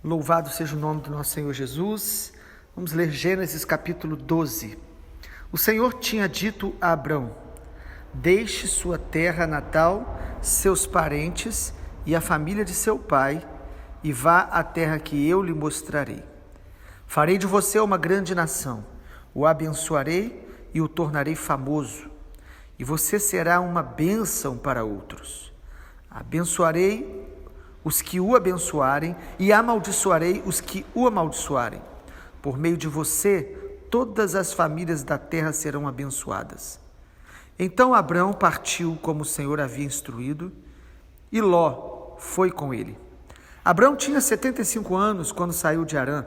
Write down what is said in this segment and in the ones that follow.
Louvado seja o nome do nosso Senhor Jesus. Vamos ler Gênesis capítulo 12. O Senhor tinha dito a Abrão: deixe sua terra natal, seus parentes e a família de seu pai, e vá à terra que eu lhe mostrarei. Farei de você uma grande nação, o abençoarei e o tornarei famoso, e você será uma bênção para outros. Abençoarei os que o abençoarem e amaldiçoarei os que o amaldiçoarem. Por meio de você, todas as famílias da terra serão abençoadas. Então Abrão partiu como o Senhor havia instruído, e Ló foi com ele. Abrão tinha 75 anos quando saiu de Harã.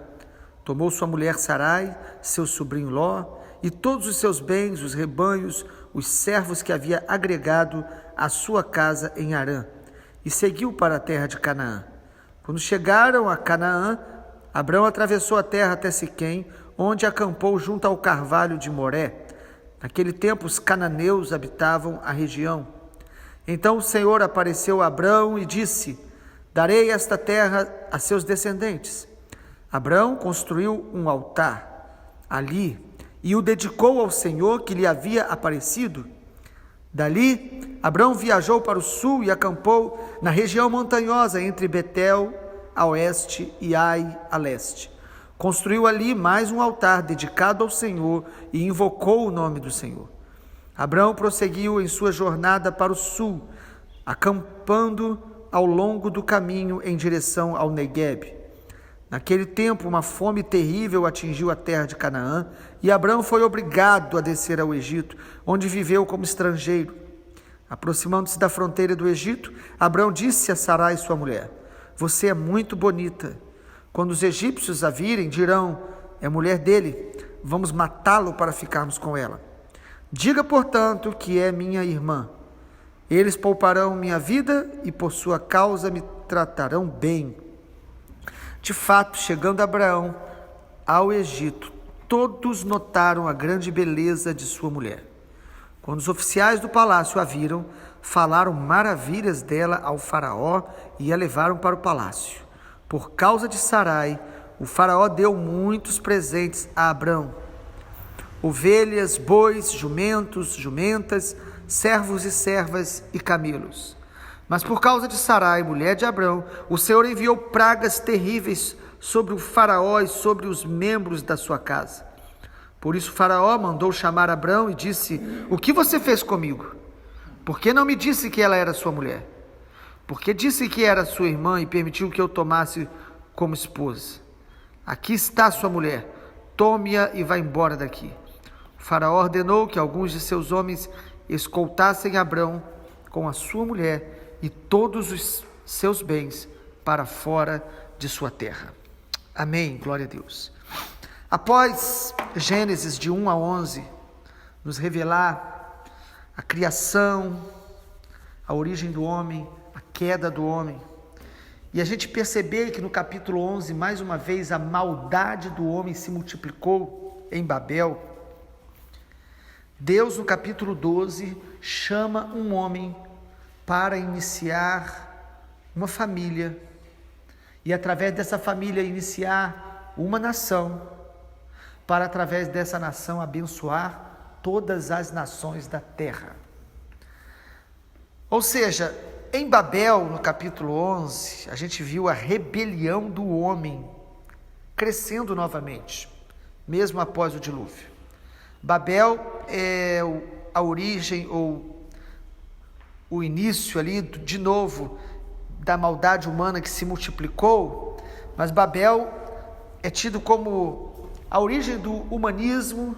Tomou sua mulher Sarai, seu sobrinho Ló, e todos os seus bens, os rebanhos, os servos que havia agregado à sua casa em Harã, e seguiu para a terra de Canaã. Quando chegaram a Canaã, Abrão atravessou a terra até Siquém, onde acampou junto ao carvalho de Moré. Naquele tempo os cananeus habitavam a região. Então o Senhor apareceu a Abrão e disse: darei esta terra a seus descendentes. Abrão construiu um altar ali e o dedicou ao Senhor que lhe havia aparecido. Dali, Abrão viajou para o sul e acampou na região montanhosa entre Betel a oeste e Ai a leste. Construiu ali mais um altar dedicado ao Senhor e invocou o nome do Senhor. Abrão prosseguiu em sua jornada para o sul, acampando ao longo do caminho em direção ao Neguebe. Naquele tempo, uma fome terrível atingiu a terra de Canaã, e Abrão foi obrigado a descer ao Egito, onde viveu como estrangeiro. Aproximando-se da fronteira do Egito, Abrão disse a Sarai, sua mulher: você é muito bonita. Quando os egípcios a virem, dirão: é mulher dele, vamos matá-lo para ficarmos com ela. Diga, portanto, que é minha irmã. Eles pouparão minha vida e por sua causa me tratarão bem. De fato, chegando Abraão ao Egito, todos notaram a grande beleza de sua mulher. Quando os oficiais do palácio a viram, falaram maravilhas dela ao faraó e a levaram para o palácio. Por causa de Sarai, o faraó deu muitos presentes a Abrão: ovelhas, bois, jumentos, jumentas, servos e servas e camelos. Mas por causa de Sarai, mulher de Abrão, o Senhor enviou pragas terríveis sobre o faraó e sobre os membros da sua casa. Por isso o faraó mandou chamar Abrão e disse: o que você fez comigo? Por que não me disse que ela era sua mulher? Por que disse que era sua irmã e permitiu que eu tomasse como esposa? Aqui está sua mulher, tome-a e vá embora daqui. O faraó ordenou que alguns de seus homens escoltassem Abrão com a sua mulher e todos os seus bens para fora de sua terra. Amém, glória a Deus. Após Gênesis de 1 a 11, nos revelar a criação, a origem do homem, a queda do homem, e a gente perceber que no capítulo 11, mais uma vez, a maldade do homem se multiplicou em Babel, Deus no capítulo 12 chama um homem para iniciar uma família, e através dessa família iniciar uma nação, para através dessa nação abençoar todas as nações da terra. Ou seja, em Babel, no capítulo 11, a gente viu a rebelião do homem crescendo novamente, mesmo após o dilúvio. Babel é a origem ou o início ali, de novo, da maldade humana que se multiplicou, mas Babel é tido como a origem do humanismo,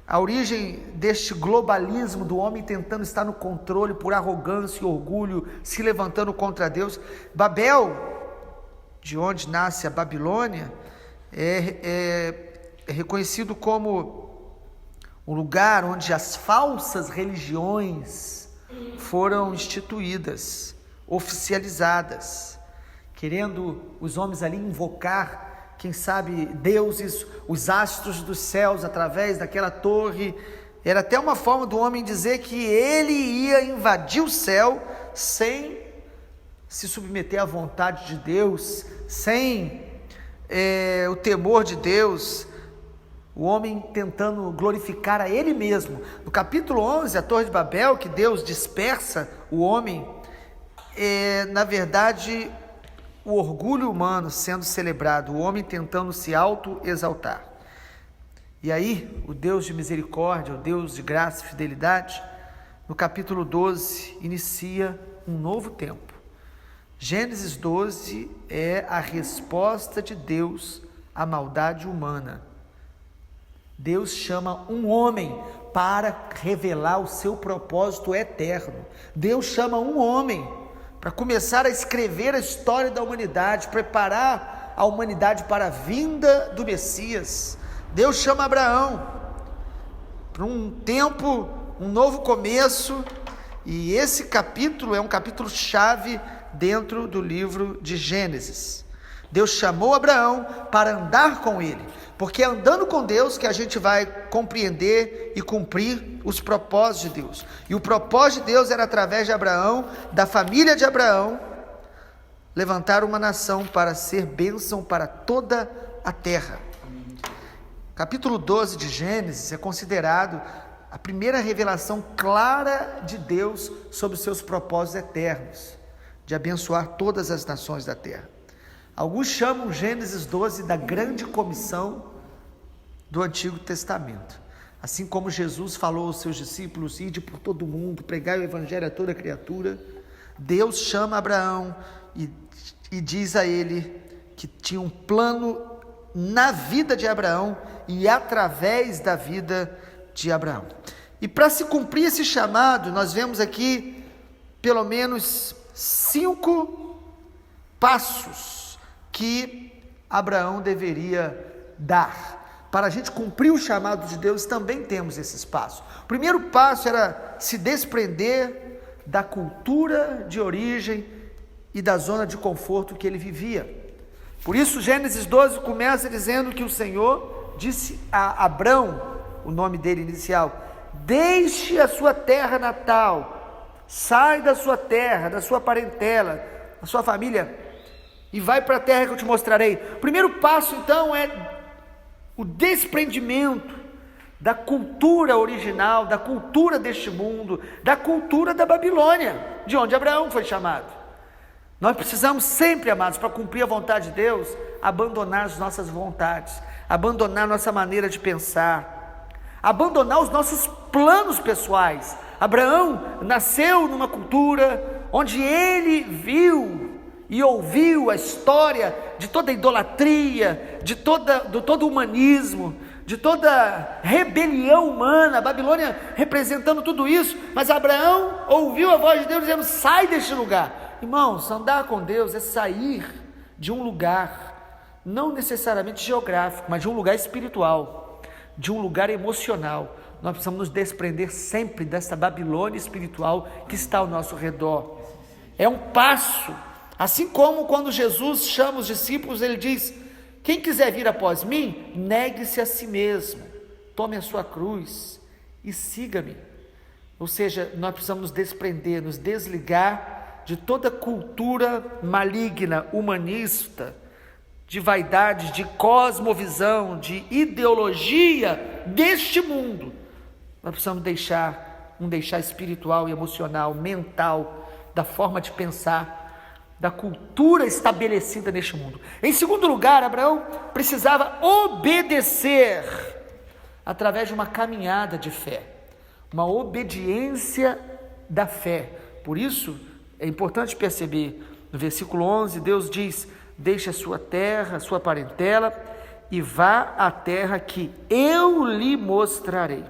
a origem deste globalismo do homem tentando estar no controle por arrogância e orgulho, se levantando contra Deus. Babel, de onde nasce a Babilônia, é reconhecido como um lugar onde as falsas religiões foram instituídas, oficializadas, querendo os homens ali invocar, quem sabe, deuses, os astros dos céus através daquela torre. Era até uma forma do homem dizer que ele ia invadir o céu sem se submeter à vontade de Deus, sem o temor de Deus, o homem tentando glorificar a ele mesmo. No capítulo 11, a Torre de Babel, que Deus dispersa o homem, na verdade, o orgulho humano sendo celebrado, o homem tentando se auto-exaltar. E aí, o Deus de misericórdia, o Deus de graça e fidelidade, no capítulo 12, inicia um novo tempo. Gênesis 12 é a resposta de Deus à maldade humana. Deus chama um homem para revelar o seu propósito eterno. Deus chama um homem para começar a escrever a história da humanidade, preparar a humanidade para a vinda do Messias. Deus chama Abraão para um tempo, um novo começo, e esse capítulo é um capítulo chave dentro do livro de Gênesis. Deus chamou Abraão para andar com ele, porque é andando com Deus que a gente vai compreender e cumprir os propósitos de Deus. E o propósito de Deus era, através de Abraão, da família de Abraão, levantar uma nação para ser bênção para toda a terra. Capítulo 12 de Gênesis é considerado a primeira revelação clara de Deus sobre os seus propósitos eternos, de abençoar todas as nações da terra. Alguns chamam Gênesis 12 da grande comissão do Antigo Testamento. Assim como Jesus falou aos seus discípulos: ide por todo mundo, pregai o evangelho a toda criatura, Deus chama Abraão e diz a ele que tinha um plano na vida de Abraão e através da vida de Abraão. E para se cumprir esse chamado, nós vemos aqui pelo menos 5 passos que Abraão deveria dar. Para a gente cumprir o chamado de Deus, também temos esses passos. O primeiro passo era se desprender da cultura de origem e da zona de conforto que ele vivia. Por isso, Gênesis 12 começa dizendo que o Senhor disse a Abrão, o nome dele inicial: deixe a sua terra natal, sai da sua terra, da sua parentela, da sua família, e vai para a terra que eu te mostrarei. O primeiro passo, então, é o desprendimento da cultura original, da cultura deste mundo, da cultura da Babilônia, de onde Abraão foi chamado. Nós precisamos sempre, amados, para cumprir a vontade de Deus, abandonar as nossas vontades, abandonar nossa maneira de pensar, abandonar os nossos planos pessoais. Abraão nasceu numa cultura onde ele viu e ouviu a história de toda a idolatria, de todo o humanismo, de toda rebelião humana, a Babilônia representando tudo isso. Mas Abraão ouviu a voz de Deus dizendo: sai deste lugar. Irmãos, andar com Deus é sair de um lugar, não necessariamente geográfico, mas de um lugar espiritual, de um lugar emocional. Nós precisamos nos desprender sempre dessa Babilônia espiritual que está ao nosso redor. É um passo, assim como quando Jesus chama os discípulos, ele diz: quem quiser vir após mim, negue-se a si mesmo, tome a sua cruz e siga-me. Ou seja, nós precisamos nos desprender, nos desligar de toda cultura maligna, humanista, de vaidade, de cosmovisão, de ideologia deste mundo. Nós precisamos deixar espiritual e emocional, mental, da forma de pensar, da cultura estabelecida neste mundo. Em segundo lugar, Abraão precisava obedecer através de uma caminhada de fé, uma obediência da fé. Por isso, é importante perceber, no versículo 11, Deus diz: deixe a sua terra, a sua parentela, e vá à terra que eu lhe mostrarei.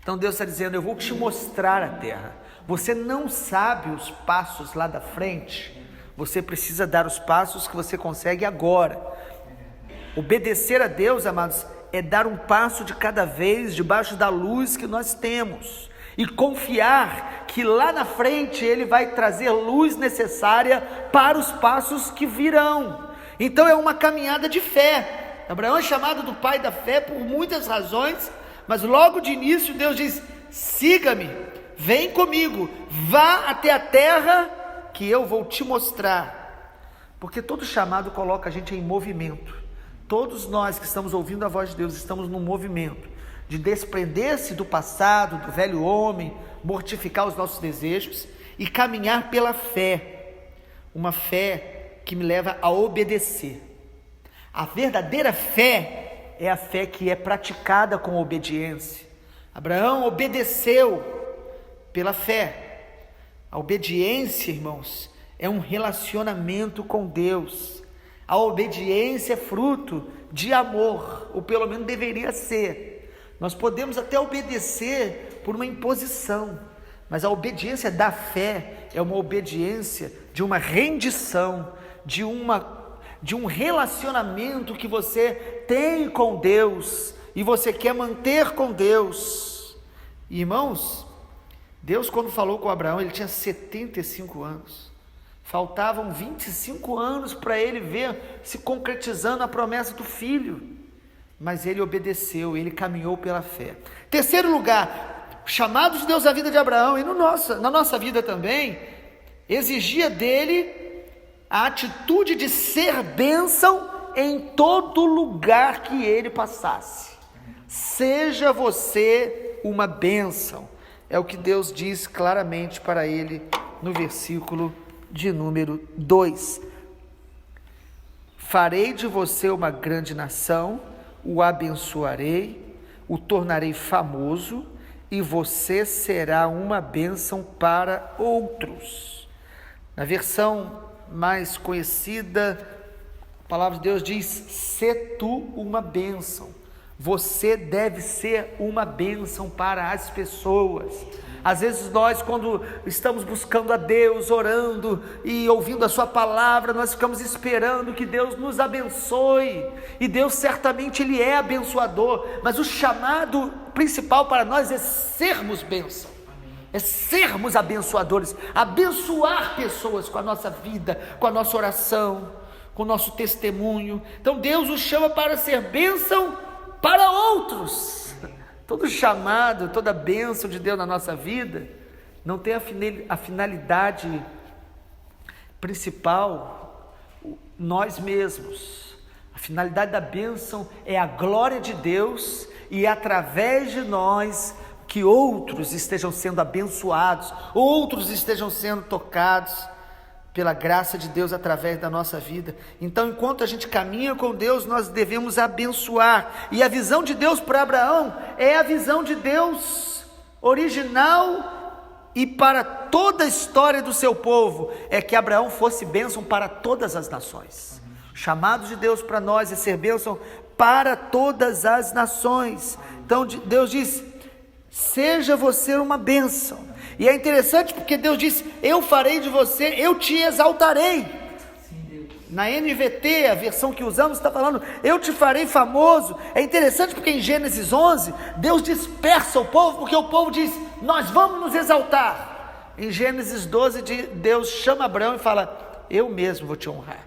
Então Deus está dizendo: eu vou te mostrar a terra. Você não sabe os passos lá da frente, você precisa dar os passos que você consegue agora. Obedecer a Deus, amados, é dar um passo de cada vez, debaixo da luz que nós temos, e confiar que lá na frente Ele vai trazer luz necessária para os passos que virão. Então é uma caminhada de fé. Abraão é chamado do pai da fé por muitas razões, mas logo de início Deus diz: siga-me, vem comigo, vá até a terra que eu vou te mostrar. Porque todo chamado coloca a gente em movimento. Todos nós que estamos ouvindo a voz de Deus estamos num movimento de desprender-se do passado, do velho homem, mortificar os nossos desejos e caminhar pela fé. Uma fé que me leva a obedecer. A verdadeira fé é a fé que é praticada com obediência. Abraão obedeceu pela fé. A obediência, irmãos, é um relacionamento com Deus. A obediência é fruto de amor, ou pelo menos deveria ser. Nós podemos até obedecer por uma imposição, mas a obediência da fé é uma obediência de uma rendição, de um relacionamento que você tem com Deus e você quer manter com Deus. Irmãos, Deus, quando falou com Abraão, ele tinha 75 anos. Faltavam 25 anos para ele ver se concretizando a promessa do filho. Mas ele obedeceu, ele caminhou pela fé. Terceiro lugar, chamado de Deus à vida de Abraão e na nossa vida também, exigia dele a atitude de ser bênção em todo lugar que ele passasse. Seja você uma bênção, é o que Deus diz claramente para ele no versículo de número 2. Farei de você uma grande nação, o abençoarei, o tornarei famoso e você será uma bênção para outros. Na versão mais conhecida, a palavra de Deus diz: "Se tu uma bênção". Você deve ser uma bênção para as pessoas. Às vezes nós, quando estamos buscando a Deus, orando e ouvindo a sua palavra, nós ficamos esperando que Deus nos abençoe, e Deus certamente Ele é abençoador, mas o chamado principal para nós é sermos bênção, é sermos abençoadores, abençoar pessoas com a nossa vida, com a nossa oração, com o nosso testemunho. Então Deus nos chama para ser bênção para outros. Todo chamado, toda bênção de Deus na nossa vida não tem a finalidade principal nós mesmos. A finalidade da bênção é a glória de Deus e através de nós que outros estejam sendo abençoados, outros estejam sendo tocados pela graça de Deus através da nossa vida. Então, enquanto a gente caminha com Deus, nós devemos abençoar. E a visão de Deus para Abraão é a visão de Deus original e para toda a história do seu povo, é que Abraão fosse bênção para todas as nações. O chamado de Deus para nós é ser bênção para todas as nações. Então Deus diz: seja você uma bênção. E é interessante porque Deus diz: eu farei de você, eu te exaltarei. Na NVT, a versão que usamos, está falando: eu te farei famoso. É interessante porque em Gênesis 11, Deus dispersa o povo, porque o povo diz: nós vamos nos exaltar. Em Gênesis 12, Deus chama Abraão e fala: eu mesmo vou te honrar.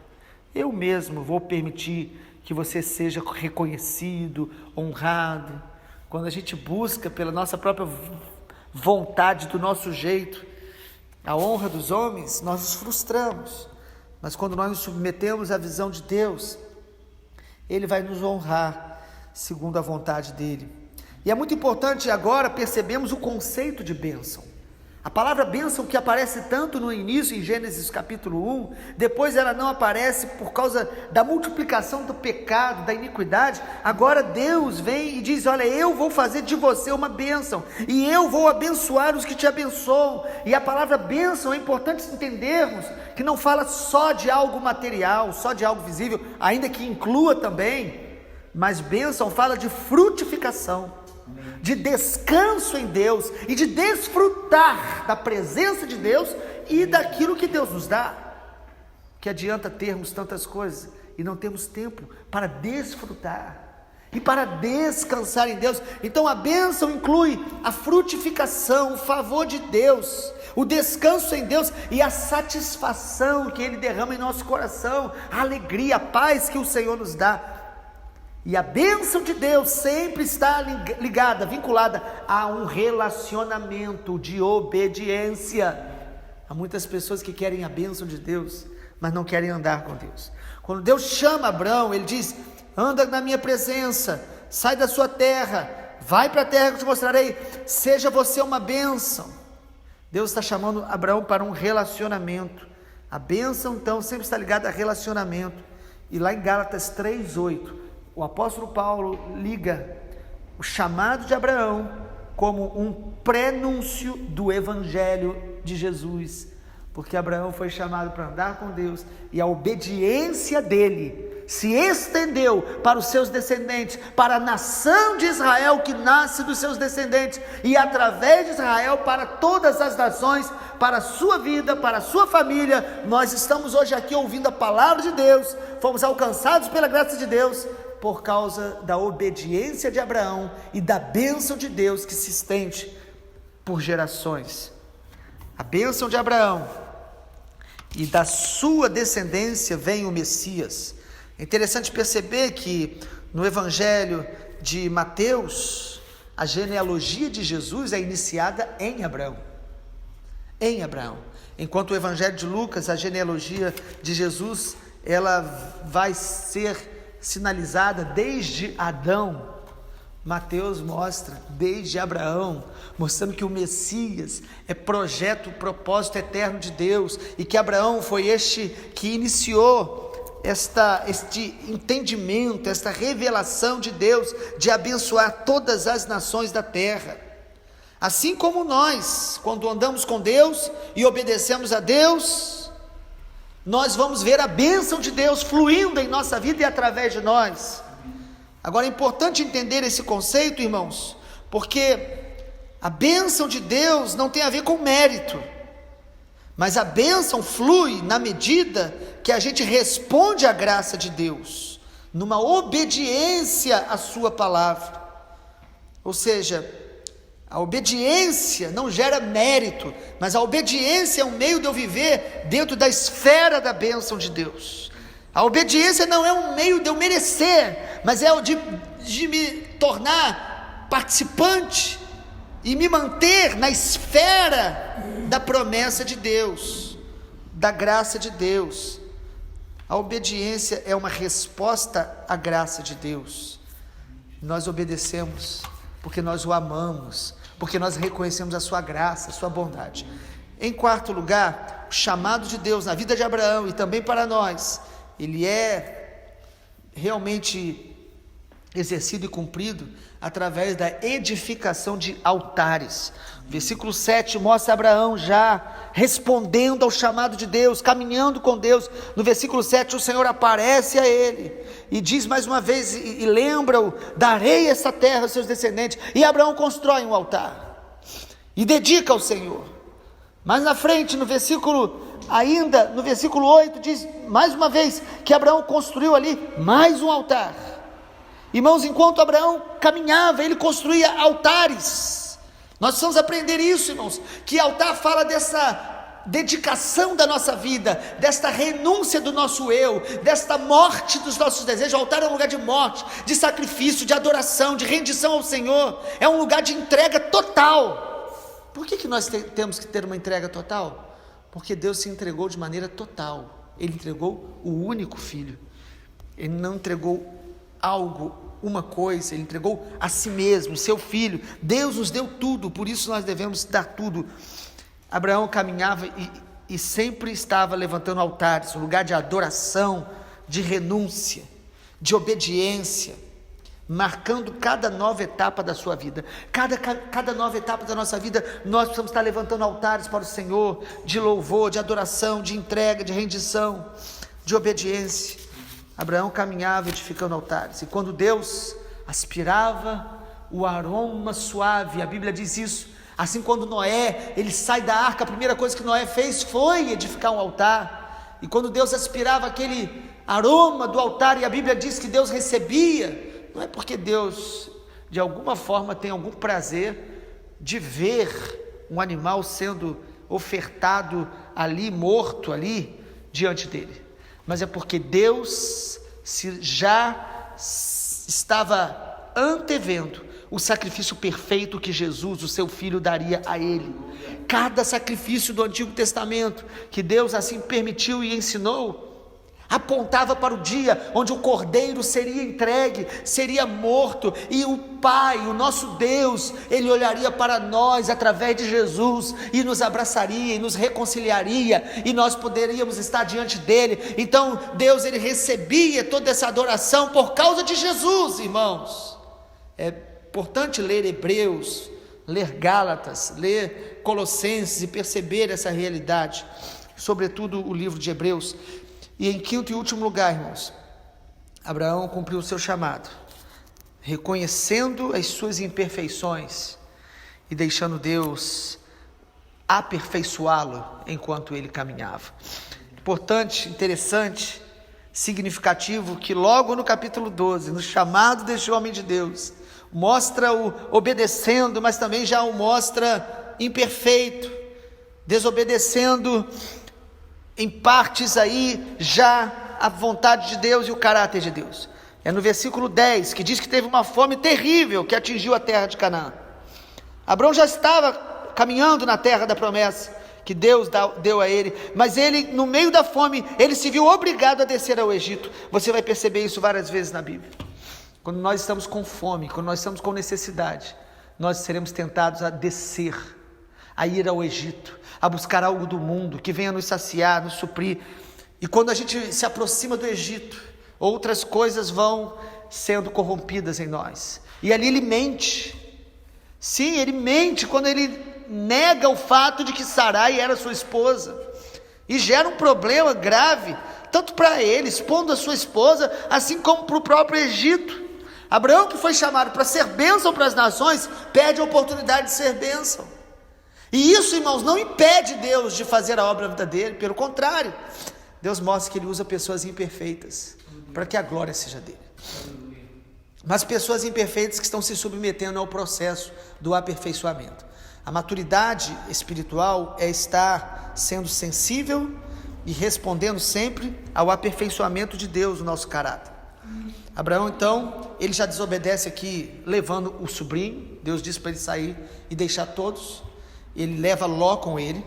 Eu mesmo vou permitir que você seja reconhecido, honrado. Quando a gente busca pela nossa própria vontade, do nosso jeito, a honra dos homens, nós nos frustramos. Mas quando nós nos submetemos à visão de Deus, Ele vai nos honrar segundo a vontade dEle. E é muito importante agora percebemos o conceito de bênção. A palavra bênção, que aparece tanto no início em Gênesis capítulo 1, depois ela não aparece por causa da multiplicação do pecado, da iniquidade. Agora Deus vem e diz: olha, eu vou fazer de você uma bênção, e eu vou abençoar os que te abençoam. E a palavra bênção é importante entendermos que não fala só de algo material, só de algo visível, ainda que inclua também, mas bênção fala de frutificação, de descanso em Deus e de desfrutar da presença de Deus e daquilo que Deus nos dá. Que adianta termos tantas coisas e não temos tempo para desfrutar e para descansar em Deus. Então a bênção inclui a frutificação, o favor de Deus, o descanso em Deus e a satisfação que Ele derrama em nosso coração, a alegria, a paz que o Senhor nos dá. E a bênção de Deus sempre está ligada, vinculada a um relacionamento de obediência. Há muitas pessoas que querem a bênção de Deus, mas não querem andar com Deus. Quando Deus chama Abraão, ele diz: anda na minha presença, sai da sua terra, vai para a terra que eu te mostrarei, seja você uma bênção. Deus está chamando Abraão para um relacionamento. A bênção então sempre está ligada a relacionamento. E lá em Gálatas 3:8, o apóstolo Paulo liga o chamado de Abraão como um prenúncio do evangelho de Jesus, porque Abraão foi chamado para andar com Deus, e a obediência dele se estendeu para os seus descendentes, para a nação de Israel que nasce dos seus descendentes, e através de Israel para todas as nações, para a sua vida, para a sua família. Nós estamos hoje aqui ouvindo a palavra de Deus, fomos alcançados pela graça de Deus, por causa da obediência de Abraão e da bênção de Deus que se estende por gerações. A bênção de Abraão, e da sua descendência vem o Messias. É interessante perceber que no Evangelho de Mateus, a genealogia de Jesus é iniciada em Abraão. Em Abraão. Enquanto o Evangelho de Lucas, a genealogia de Jesus, ela vai ser sinalizada desde Adão. Mateus mostra desde Abraão, mostrando que o Messias é projeto, propósito eterno de Deus, e que Abraão foi este que iniciou este entendimento, esta revelação de Deus, de abençoar todas as nações da terra. Assim como nós, quando andamos com Deus e obedecemos a Deus, nós vamos ver a bênção de Deus fluindo em nossa vida e através de nós. Agora é importante entender esse conceito, irmãos, porque a bênção de Deus não tem a ver com mérito, mas a bênção flui na medida que a gente responde à graça de Deus, numa obediência à sua palavra. Ou seja, a obediência não gera mérito, mas a obediência é um meio de eu viver dentro da esfera da bênção de Deus. A obediência não é um meio de eu merecer, mas é o de me tornar participante e me manter na esfera da promessa de Deus, da graça de Deus. A obediência é uma resposta à graça de Deus. Nós obedecemos porque nós o amamos, porque nós reconhecemos a sua graça, a sua bondade. Em quarto lugar, o chamado de Deus na vida de Abraão e também para nós, ele é realmente exercido e cumprido através da edificação de altares. Versículo 7 mostra Abraão já respondendo ao chamado de Deus, caminhando com Deus. No versículo 7 o Senhor aparece a ele e diz mais uma vez, e lembra-o: darei essa terra aos seus descendentes. E Abraão constrói um altar e dedica ao Senhor. Mais na frente, no versículo 8, diz mais uma vez que Abraão construiu ali mais um altar. Irmãos, enquanto Abraão caminhava, ele construía altares. Nós precisamos aprender isso, irmãos, que altar fala dessa dedicação da nossa vida, desta renúncia do nosso eu, desta morte dos nossos desejos. O altar é um lugar de morte, de sacrifício, de adoração, de rendição ao Senhor. É um lugar de entrega total. Por que nós temos que ter uma entrega total? Porque Deus se entregou de maneira total. Ele entregou o único Filho. Ele não entregou algo, uma coisa, ele entregou a si mesmo, seu Filho. Deus nos deu tudo, por isso nós devemos dar tudo. Abraão caminhava e sempre estava levantando altares, um lugar de adoração, de renúncia, de obediência, marcando cada nova etapa da sua vida. Cada nova etapa da nossa vida, nós precisamos estar levantando altares para o Senhor, de louvor, de adoração, de entrega, de rendição, de obediência. Abraão caminhava edificando altares, e quando Deus aspirava o aroma suave, a Bíblia diz isso, assim quando Noé, ele sai da arca, a primeira coisa que Noé fez foi edificar um altar, e quando Deus aspirava aquele aroma do altar, e a Bíblia diz que Deus recebia, não é porque Deus de alguma forma tem algum prazer de ver um animal sendo ofertado ali, morto ali, diante dele, mas é porque Deus já estava antevendo o sacrifício perfeito que Jesus, o seu Filho, daria a ele. Cada sacrifício do Antigo Testamento que Deus assim permitiu e ensinou, apontava para o dia onde o Cordeiro seria entregue, seria morto, e o Pai, o nosso Deus, Ele olharia para nós através de Jesus, e nos abraçaria, e nos reconciliaria, e nós poderíamos estar diante dEle. Então Deus, Ele recebia toda essa adoração por causa de Jesus, irmãos. É importante ler Hebreus, ler Gálatas, ler Colossenses e perceber essa realidade, sobretudo o livro de Hebreus. E em quinto e último lugar, irmãos, Abraão cumpriu o seu chamado, reconhecendo as suas imperfeições e deixando Deus aperfeiçoá-lo enquanto ele caminhava. Importante, interessante, significativo que logo no capítulo 12, no chamado deste homem de Deus, mostra-o obedecendo, mas também já o mostra imperfeito, desobedecendo em partes aí já a vontade de Deus e o caráter de Deus. É no versículo 10 que diz que teve uma fome terrível que atingiu a terra de Canaã. Abraão já estava caminhando na terra da promessa que Deus deu a ele, mas ele, no meio da fome, ele se viu obrigado a descer ao Egito. Você vai perceber isso várias vezes na Bíblia. Quando nós estamos com fome, quando nós estamos com necessidade, nós seremos tentados a descer, a ir ao Egito, a buscar algo do mundo que venha nos saciar, nos suprir. E quando a gente se aproxima do Egito, outras coisas vão sendo corrompidas em nós. E ali ele mente. Sim, ele mente quando ele nega o fato de que Sarai era sua esposa. E gera um problema grave, tanto para ele, expondo a sua esposa, assim como para o próprio Egito. Abraão, que foi chamado para ser bênção para as nações, perde a oportunidade de ser bênção. E isso, irmãos, não impede Deus de fazer a obra da vida dele, pelo contrário, Deus mostra que Ele usa pessoas imperfeitas, para que a glória seja dele. Mas pessoas imperfeitas que estão se submetendo ao processo do aperfeiçoamento. A maturidade espiritual é estar sendo sensível e respondendo sempre ao aperfeiçoamento de Deus no nosso caráter. Abraão, então, ele já desobedece aqui, levando o sobrinho. Deus disse para ele sair e deixar todos. Ele leva Ló com ele.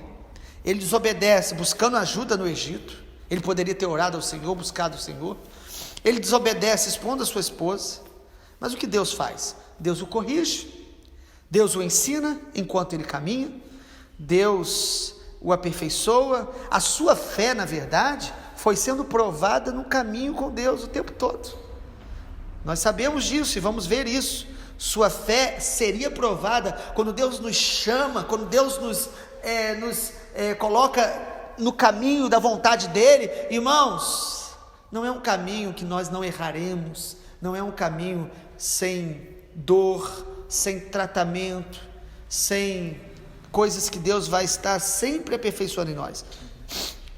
Ele desobedece buscando ajuda no Egito. Ele poderia ter orado ao Senhor, buscado o Senhor. Ele desobedece expondo a sua esposa. Mas o que Deus faz? Deus o corrige, Deus o ensina enquanto ele caminha, Deus o aperfeiçoa. A sua fé, na verdade, foi sendo provada no caminho com Deus o tempo todo. Nós sabemos disso e vamos ver isso. Sua fé seria provada quando Deus nos chama, quando Deus nos coloca no caminho da vontade dEle. Irmãos, não é um caminho que nós não erraremos, não é um caminho sem dor, sem tratamento, sem coisas que Deus vai estar sempre aperfeiçoando em nós.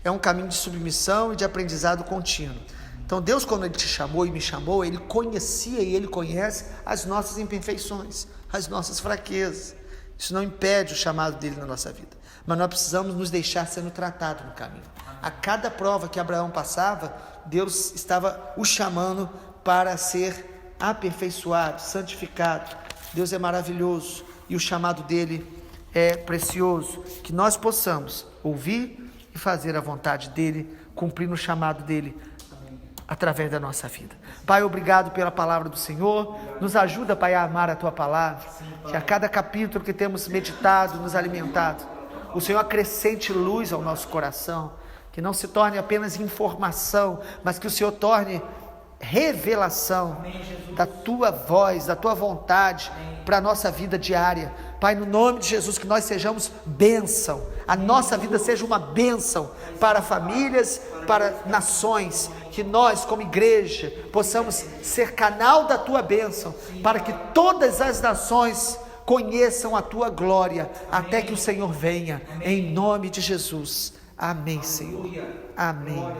É um caminho de submissão e de aprendizado contínuo. Então Deus, quando Ele te chamou e me chamou, Ele conhecia e Ele conhece as nossas imperfeições, as nossas fraquezas. Isso não impede o chamado dEle na nossa vida, mas nós precisamos nos deixar sendo tratados no caminho. A cada prova que Abraão passava, Deus estava o chamando para ser aperfeiçoado, santificado. Deus é maravilhoso e o chamado dEle é precioso. Que nós possamos ouvir e fazer a vontade dEle, cumprir o chamado dEle através da nossa vida. Pai, obrigado pela palavra do Senhor. Nos ajuda, Pai, a amar a Tua palavra. Que a cada capítulo que temos meditado, nos alimentado, o Senhor acrescente luz ao nosso coração. Que não se torne apenas informação, mas que o Senhor torne revelação da Tua voz, da Tua vontade para a nossa vida diária. Pai, no nome de Jesus, que nós sejamos bênção, a nossa vida seja uma bênção para famílias, para nações, que nós como igreja possamos ser canal da Tua bênção, para que todas as nações conheçam a Tua glória, até que o Senhor venha, em nome de Jesus. Amém, Senhor. Amém.